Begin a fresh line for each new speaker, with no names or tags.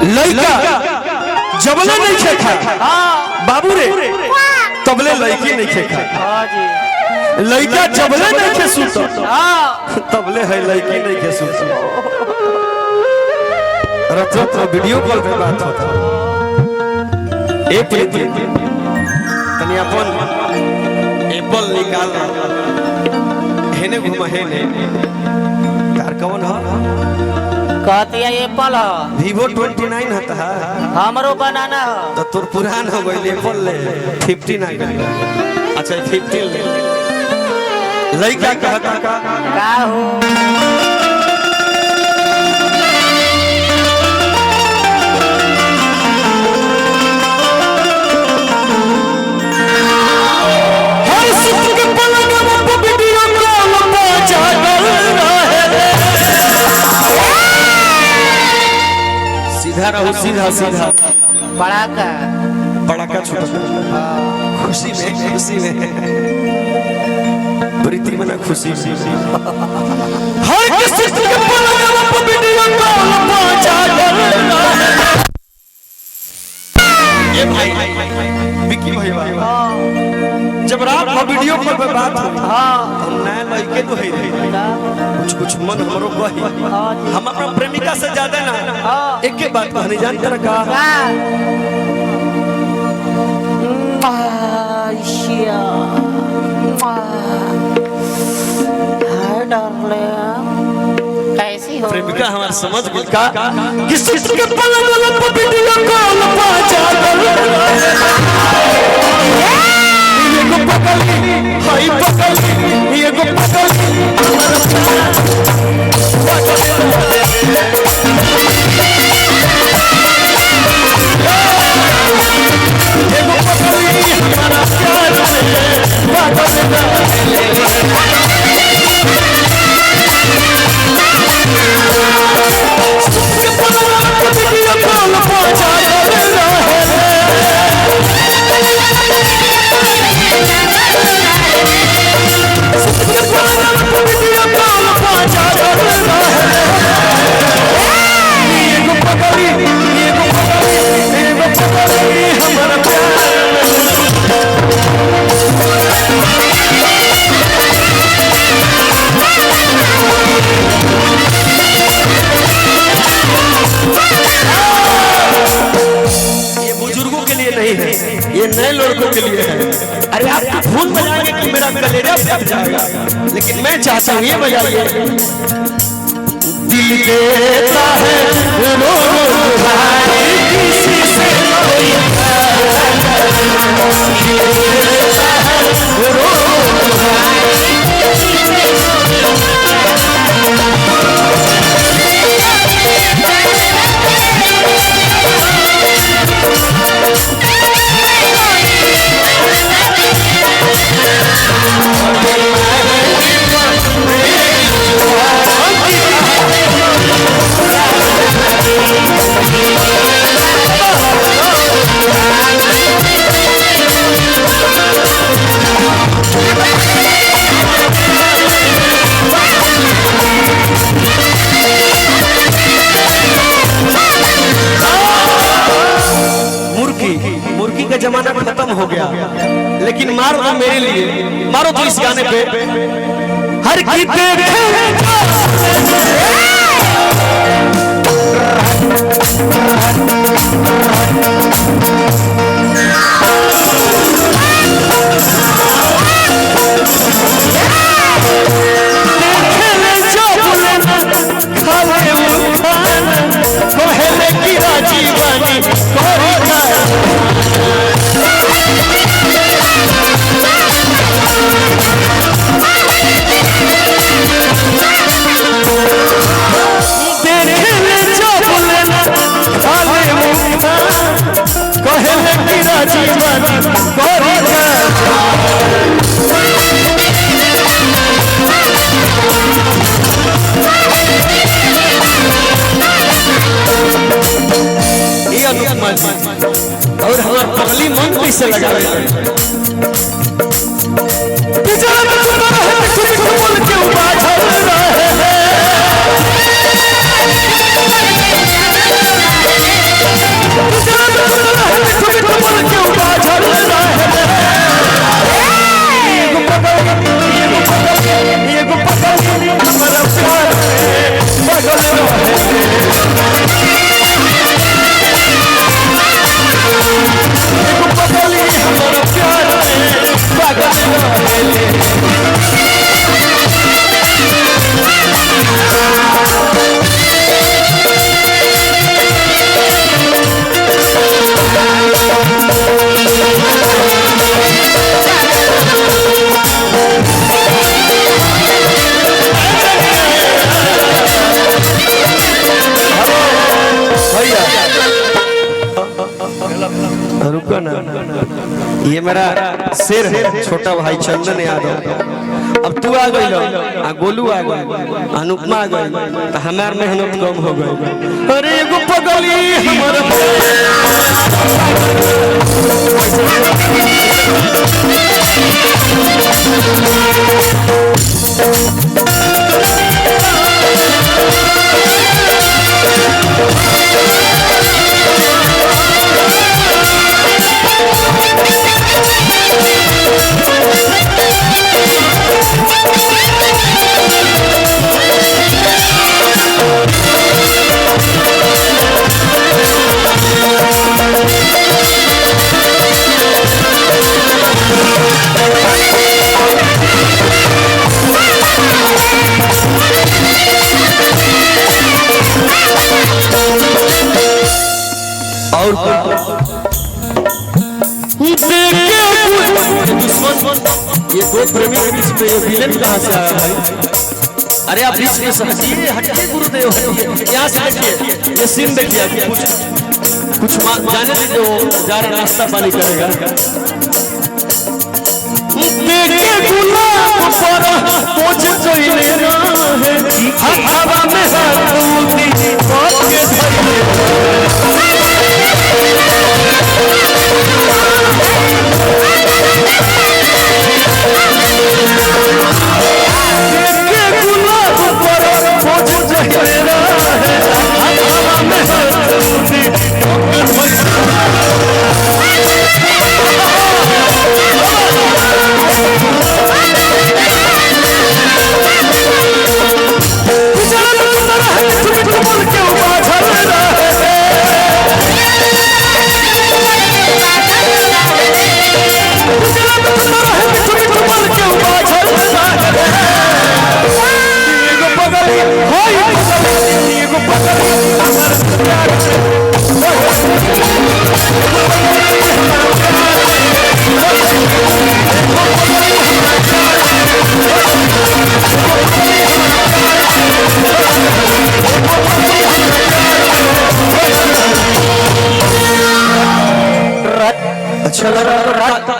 लड़का जबले नहीं खेखा बाबू रे तबले लड़की नहीं खेखा लड़का जबले नहीं खे सुत तबले है लड़की नहीं खे सुत रत वीडियो कॉल पे बात होता एक तनी अपन एप्पल निकाल हेने घुमा हेने कार कौन है
कहती है एप्पल है
Vivo 29 हता
हमरो बनाना है
तो तोर पुरान हो गई एप्पल ले 50 ना गई अच्छा 50 ले लड़का कहता का
हो
सीधा रहो सीधा सीधा
पड़ाका
पड़ाका छोटा खुशी में प्रीति मना खुशी हर किसी के पलंग पे वीडियो कॉल पहुंचा ये भाई विकी भैया जब रात में वीडियो कॉल पे बात हो हम नया लड़के तो है कुछ मन हमरो कही हम अपना प्रेमिका से ज्यादा ना एक के बात कहनी जानते रखा
कैसी हो
प्रेमिका हमारे समझ गई का किसी के पलंग पे वीडियो कॉल पहुंचा ये को पकड़ी हाय पकड़ी ये को पकड़ी ये नए लड़कों के लिए है। अरे आप भूल बजाएंगे कि मेरा कलेजा फट जाएगा, लेकिन मैं चाहता हूँ ये बजाइए। दिल देता है रो भाई किसी से कोई रो मुर्गी का जमाना खत्म हो गया, लेकिन मारो तो मेरे लिए, मारो तो इस गाने पे हर की और हमारे पगली मन कैसे लगा ये मेरा शेर है, छोटा भाई चंदन यादव। अब तू आ गई, आ गोलू आ गई, अनुपमा आ गई, तो हमार मेहनत कम हो गई। अरे एगो पगली हमर ये दो प्रेमी के बीच में ये विलेन कहाँ से आया भाई? अरे आप बीच में से हटिए, हटिए गुरुदेव, यहाँ से देखिए, ये सीन देखिए, कुछ जाने दीजिए, वो जा रहा नाश्ता पानी करेगा। देखे गुलाब पर पोछ जोइले रहे,